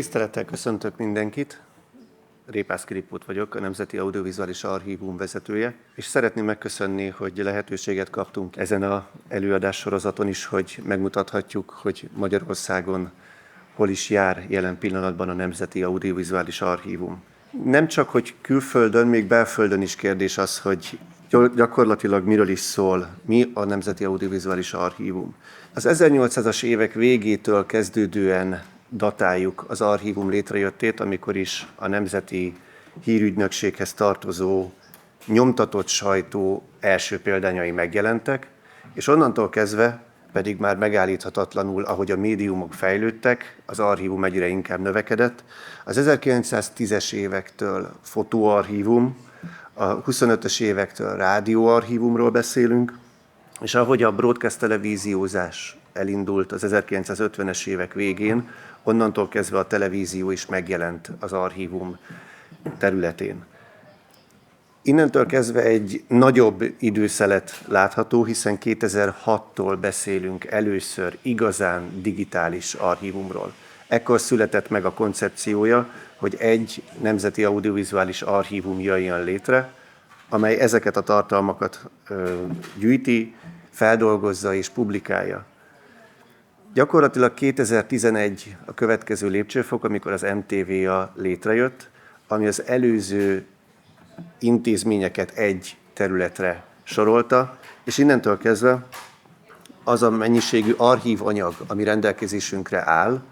Tisztelettel köszöntök mindenkit. Répász Kiripót vagyok, a Nemzeti Audiovizuális Archívum vezetője, és szeretném megköszönni, hogy lehetőséget kaptunk ezen az előadássorozaton is, hogy megmutathatjuk, hogy Magyarországon hol is jár jelen pillanatban a Nemzeti Audiovizuális Archívum. Nem csak, hogy külföldön, még belföldön is kérdés az, hogy gyakorlatilag miről is szól, mi a Nemzeti Audiovizuális Archívum. Az 1800-as évek végétől kezdődően datáljuk az archívum létrejöttét, amikor is a Nemzeti Hírügynökséghez tartozó nyomtatott sajtó első példányai megjelentek, és onnantól kezdve pedig már megállíthatatlanul, ahogy a médiumok fejlődtek, az archívum egyre inkább növekedett. Az 1910-es évektől fotóarchívum, a 25-ös évektől rádióarchívumról beszélünk, és ahogy a broadcast televíziózás elindult az 1950-es évek végén, onnantól kezdve a televízió is megjelent az archívum területén. Innentől kezdve egy nagyobb időszelet látható, hiszen 2006-tól beszélünk először igazán digitális archívumról. Ekkor született meg a koncepciója, hogy egy nemzeti audiovizuális archívum jöjjön létre, amely ezeket a tartalmakat gyűjti, feldolgozza és publikálja. Gyakorlatilag 2011 a következő lépcsőfok, amikor az MTV-a létrejött, ami az előző intézményeket egy területre sorolta, és innentől kezdve az a mennyiségű archívanyag, ami rendelkezésünkre áll,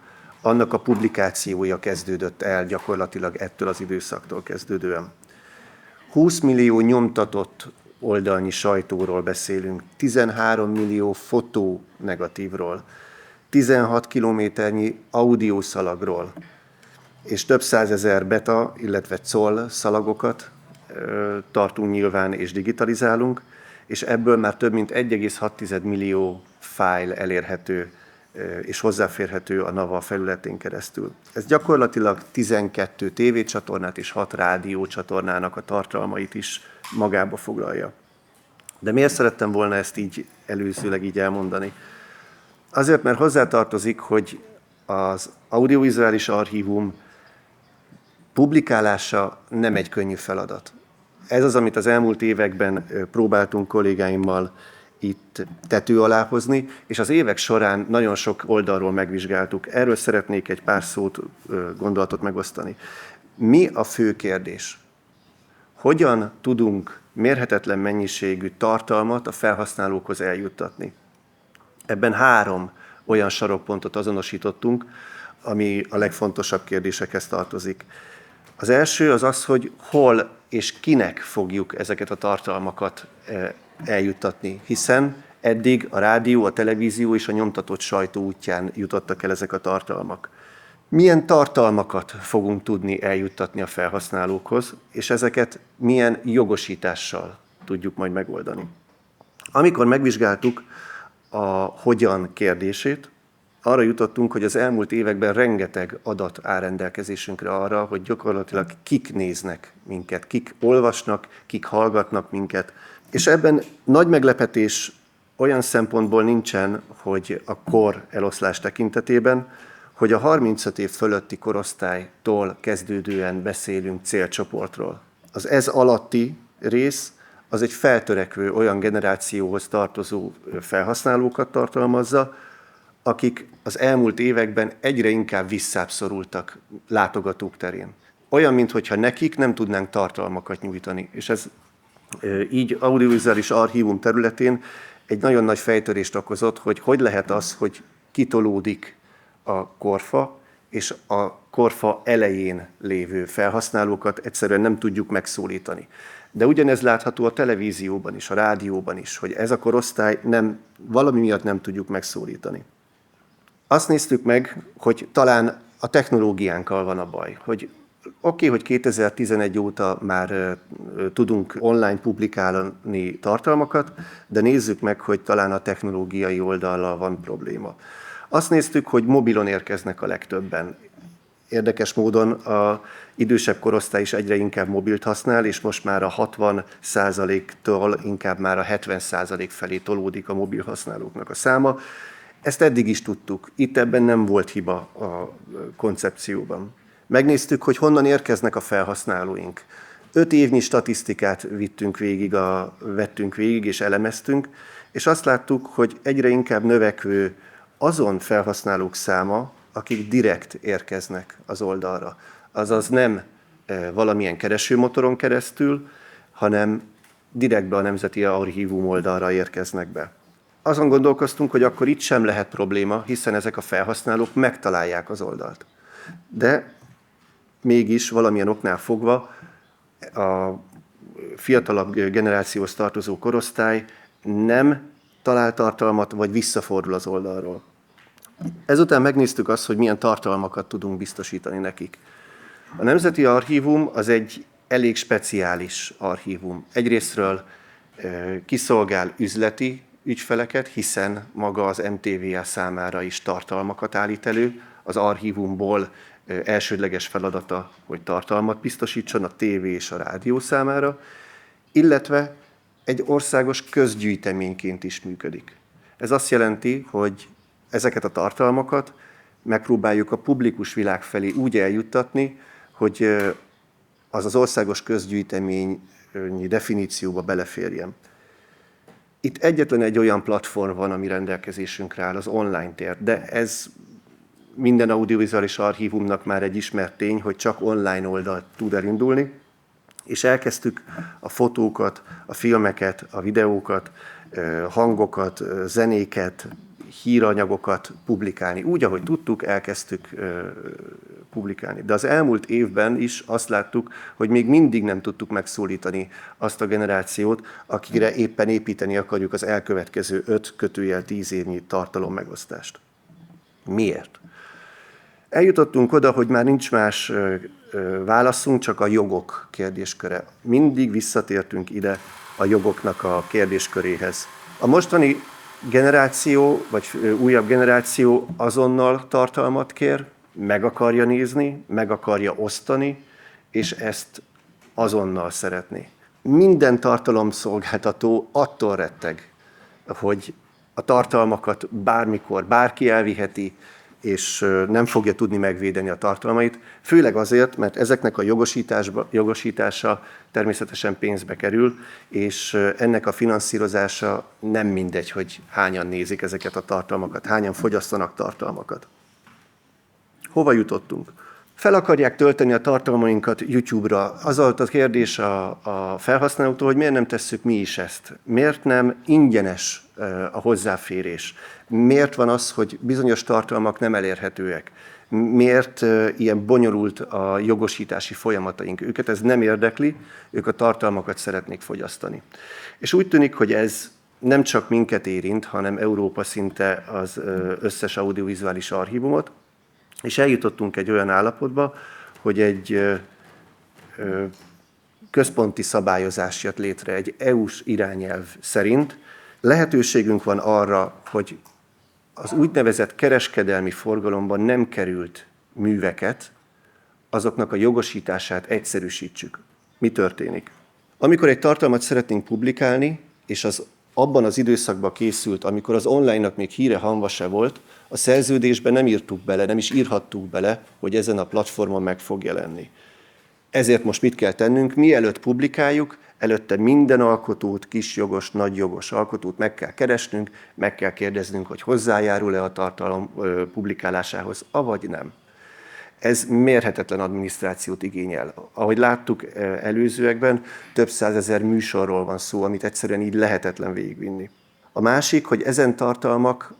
annak a publikációja kezdődött el gyakorlatilag ettől az időszaktól kezdődően. 20 millió nyomtatott oldalnyi sajtóról beszélünk, 13 millió fotó negatívról, 16 kilométernyi audiószalagról, és több százezer beta, illetve COL szalagokat tartunk nyilván és digitalizálunk, és ebből már több mint 1,6 millió fájl elérhető és hozzáférhető a NAVA felületén keresztül. Ez gyakorlatilag 12 tévécsatornát és 6 rádiócsatornának a tartalmait is magába foglalja. De miért szerettem volna ezt így előzőleg így elmondani? Azért, mert hozzátartozik, hogy az audiovizuális archívum publikálása nem egy könnyű feladat. Ez az, amit az elmúlt években próbáltunk kollégáimmal itt tető alá hozni, és az évek során nagyon sok oldalról megvizsgáltuk. Erről szeretnék egy pár szót, gondolatot megosztani. Mi a fő kérdés? Hogyan tudunk mérhetetlen mennyiségű tartalmat a felhasználókhoz eljuttatni? Ebben 3 olyan sarokpontot azonosítottunk, ami a legfontosabb kérdésekhez tartozik. Az első az az, hogy hol és kinek fogjuk ezeket a tartalmakat eljuttatni, hiszen eddig a rádió, a televízió és a nyomtatott sajtó útján jutottak el ezek a tartalmak. Milyen tartalmakat fogunk tudni eljuttatni a felhasználókhoz, és ezeket milyen jogosítással tudjuk majd megoldani. Amikor megvizsgáltuk a hogyan kérdését, arra jutottunk, hogy az elmúlt években rengeteg adat áll rendelkezésünkre arra, hogy gyakorlatilag kik néznek minket, kik olvasnak, kik hallgatnak minket. És ebben nagy meglepetés olyan szempontból nincsen, hogy a kor eloszlás tekintetében, hogy a 35 év fölötti korosztálytól kezdődően beszélünk célcsoportról. Az ez alatti rész az egy feltörekvő olyan generációhoz tartozó felhasználókat tartalmazza, akik az elmúlt években egyre inkább visszább szorultak látogatók terén. Olyan, mintha nekik nem tudnánk tartalmakat nyújtani. És ez így audiovizuális archívum területén egy nagyon nagy fejtörést okozott, hogy lehet az, hogy kitolódik a korfa, és a korfa elején lévő felhasználókat egyszerűen nem tudjuk megszólítani. De ugyanez látható a televízióban is, a rádióban is, hogy ez a korosztály valami miatt nem tudjuk megszólítani. Azt néztük meg, hogy talán a technológiánkkal van a baj, hogy hogy 2011 óta már tudunk online publikálni tartalmakat, de nézzük meg, hogy talán a technológiai oldallal van probléma. Azt néztük, hogy mobilon érkeznek a legtöbben. Érdekes módon az idősebb korosztály is egyre inkább mobilt használ, és most már a 60%-tól inkább már a 70% felé tolódik a mobil használóknak a száma. Ezt eddig is tudtuk, itt ebben nem volt hiba a koncepcióban. Megnéztük, hogy honnan érkeznek a felhasználóink. 5 évnyi statisztikát vettünk végig és elemeztünk, és azt láttuk, hogy egyre inkább növekvő azon felhasználók száma, akik direkt érkeznek az oldalra. Azaz nem valamilyen keresőmotoron keresztül, hanem direktbe a Nemzeti Archívum oldalra érkeznek be. Azon gondolkoztunk, hogy akkor itt sem lehet probléma, hiszen ezek a felhasználók megtalálják az oldalt. De mégis valamilyen oknál fogva a fiatalabb generációhoz tartozó korosztály nem talál tartalmat, vagy visszafordul az oldalról. Ezután megnéztük azt, hogy milyen tartalmakat tudunk biztosítani nekik. A Nemzeti Archívum az egy elég speciális archívum. Egyrésztről kiszolgál üzleti ügyfeleket, hiszen maga az MTVA számára is tartalmakat állít elő. Az archívumból elsődleges feladata, hogy tartalmat biztosítson a tévé és a rádió számára, illetve egy országos közgyűjteményként is működik. Ez azt jelenti, hogy ezeket a tartalmakat megpróbáljuk a publikus világ felé úgy eljuttatni, hogy az országos közgyűjteményi definícióba beleférjen. Itt egyetlen egy olyan platform van, ami rendelkezésünkre áll, az online tér, de ez minden audiovizuális archívumnak már egy ismert tény, hogy csak online oldalt tud elindulni, és elkezdtük a fotókat, a filmeket, a videókat, hangokat, zenéket, híranyagokat publikálni. Úgy, ahogy tudtuk, elkezdtük publikálni. De az elmúlt évben is azt láttuk, hogy még mindig nem tudtuk megszólítani azt a generációt, akire éppen építeni akarjuk az elkövetkező 5-10 évnyi tartalommegosztást. Miért? Eljutottunk oda, hogy már nincs más válaszunk, csak a jogok kérdésköre. Mindig visszatértünk ide a jogoknak a kérdésköréhez. A mostani generáció, vagy újabb generáció azonnal tartalmat kér, meg akarja nézni, meg akarja osztani, és ezt azonnal szeretné. Minden tartalomszolgáltató attól retteg, hogy a tartalmakat bármikor bárki elviheti, és nem fogja tudni megvédeni a tartalmait, főleg azért, mert ezeknek a jogosítása természetesen pénzbe kerül, és ennek a finanszírozása nem mindegy, hogy hányan nézik ezeket a tartalmakat, hányan fogyasztanak tartalmakat. Hova jutottunk? Fel akarják tölteni a tartalmainkat YouTube-ra. Az volt a kérdés a felhasználóktól, hogy miért nem tesszük mi is ezt? Miért nem ingyenes a hozzáférés? Miért van az, hogy bizonyos tartalmak nem elérhetőek? Miért ilyen bonyolult a jogosítási folyamataink? Őket ez nem érdekli, ők a tartalmakat szeretnék fogyasztani. És úgy tűnik, hogy ez nem csak minket érint, hanem Európa szinte az összes audiovizuális archívumot, és eljutottunk egy olyan állapotba, hogy egy központi szabályozás jött létre, egy EU-s irányelv szerint. Lehetőségünk van arra, hogy az úgynevezett kereskedelmi forgalomban nem került műveket, azoknak a jogosítását egyszerűsítsük. Mi történik? Amikor egy tartalmat szeretnénk publikálni, és az abban az időszakban készült, amikor az online-nak még híre hamva se volt, a szerződésben nem írtuk bele, nem is írhattuk bele, hogy ezen a platformon meg fog jelenni. Ezért most mit kell tennünk? Mielőtt publikáljuk, előtte minden alkotót, kisjogos, nagyjogos alkotót meg kell keresnünk, meg kell kérdeznünk, hogy hozzájárul-e a tartalom publikálásához, avagy nem. Ez mérhetetlen adminisztrációt igényel. Ahogy láttuk előzőekben, több százezer műsorról van szó, amit egyszerűen így lehetetlen végigvinni. A másik, hogy ezen tartalmak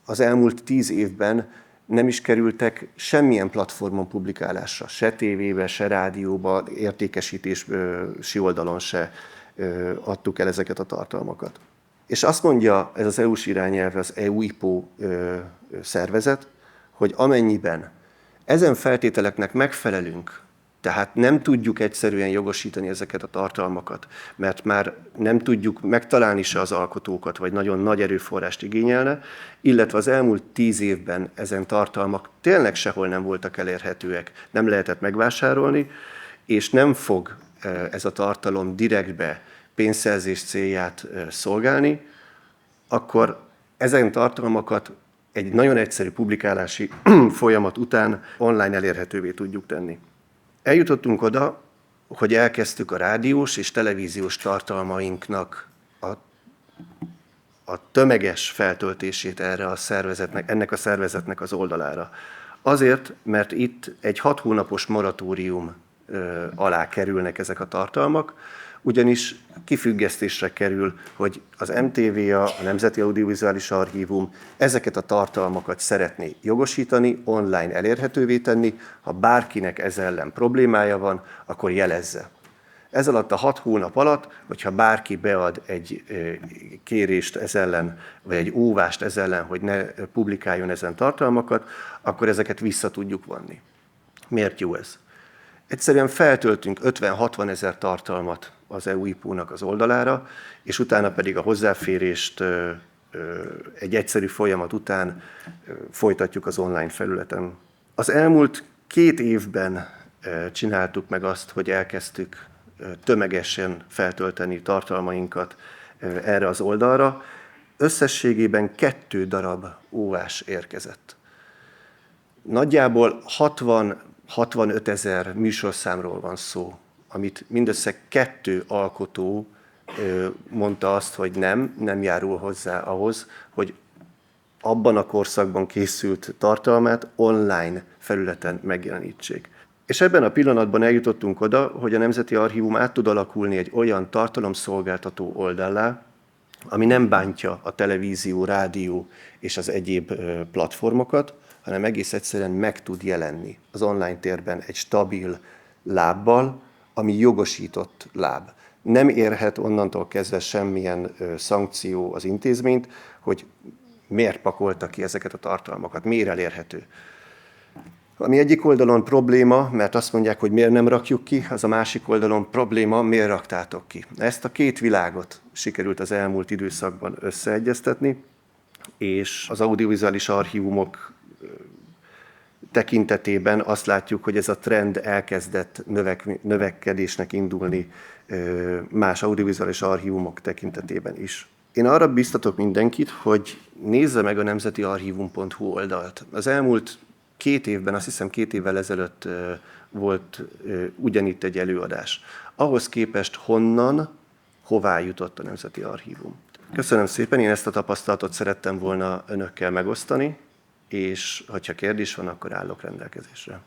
az elmúlt 10 évben nem is kerültek semmilyen platformon publikálásra, se tévébe, se rádióba, értékesítési oldalon se adtuk el ezeket a tartalmakat. És azt mondja ez az EU-s irányelv, az EU-IPO szervezet, hogy amennyiben ezen feltételeknek megfelelünk, tehát nem tudjuk egyszerűen jogosítani ezeket a tartalmakat, mert már nem tudjuk megtalálni se az alkotókat, vagy nagyon nagy erőforrást igényelne, illetve az elmúlt 10 évben ezen tartalmak tényleg sehol nem voltak elérhetőek, nem lehetett megvásárolni, és nem fog ez a tartalom direktbe pénzszerzés célját szolgálni, akkor ezen tartalmakat egy nagyon egyszerű publikálási folyamat után online elérhetővé tudjuk tenni. Eljutottunk oda, hogy elkezdtük a rádiós és televíziós tartalmainknak a tömeges feltöltését ennek a szervezetnek az oldalára. Azért, mert itt egy 6 hónapos moratórium alá kerülnek ezek a tartalmak, ugyanis kifüggesztésre kerül, hogy az MTVA, a Nemzeti Audiovizuális Archívum ezeket a tartalmakat szeretné jogosítani, online elérhetővé tenni, ha bárkinek ez ellen problémája van, akkor jelezze. Ez alatt a 6 hónap alatt, hogyha bárki bead egy kérést ez ellen, vagy egy óvást ez ellen, hogy ne publikáljon ezen tartalmakat, akkor ezeket vissza tudjuk vonni. Miért jó ez? Egyszerűen feltöltünk 50-60 ezer tartalmat az EUIPO-nak az oldalára, és utána pedig a hozzáférést egy egyszerű folyamat után folytatjuk az online felületen. Az elmúlt 2 évben csináltuk meg azt, hogy elkezdtük tömegesen feltölteni tartalmainkat erre az oldalra. Összességében 2 darab óvás érkezett. Nagyjából 60-65 ezer műsorszámról van szó, amit mindössze 2 alkotó mondta azt, hogy nem járul hozzá ahhoz, hogy abban a korszakban készült tartalmát online felületen megjelenítsék. És ebben a pillanatban eljutottunk oda, hogy a Nemzeti Archívum át tud alakulni egy olyan tartalomszolgáltató oldallá, ami nem bántja a televízió, rádió és az egyéb platformokat, hanem egész egyszerűen meg tud jelenni az online térben egy stabil lábbal, ami jogosított láb. Nem érhet onnantól kezdve semmilyen szankció az intézményt, hogy miért pakolta ki ezeket a tartalmakat, miért elérhető. Ami egyik oldalon probléma, mert azt mondják, hogy miért nem rakjuk ki, az a másik oldalon probléma, miért raktátok ki. Ezt a 2 világot sikerült az elmúlt időszakban összeegyeztetni, és az audiovizuális archívumok tekintetében azt látjuk, hogy ez a trend elkezdett növekedésnek indulni más audiovizuális archívumok tekintetében is. Én arra biztatok mindenkit, hogy nézze meg a nemzetiarchívum.hu oldalt. Az elmúlt 2 évben, azt hiszem 2 évvel ezelőtt volt ugyanitt egy előadás. Ahhoz képest hová jutott a Nemzeti Archívum. Köszönöm szépen, én ezt a tapasztalatot szerettem volna önökkel megosztani, és ha kérdés van, akkor állok rendelkezésre.